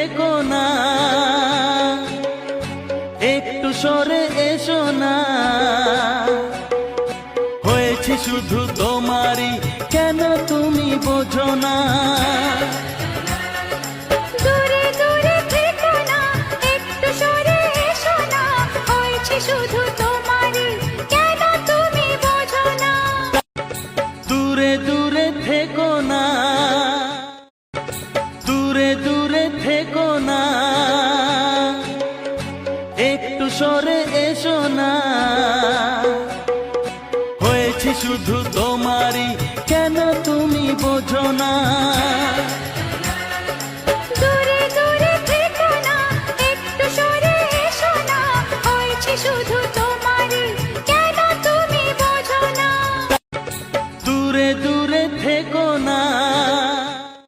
থেকো না, একটু সরে এসো না। হয়েছি শুধু তোমারই, কেন তুমি বোঝো না? দূরে দূরে থেকো না, একটু সরে এসো না। হয়েছে শুধু তোমারই, কেন তুমি বোঝো না? দূরে দূরে থেকো না, দূরে দূরে থেকো না, একটু সরে এসো না। হয়েছি শুধু তোমারই, কেন তুমি বোঝো না?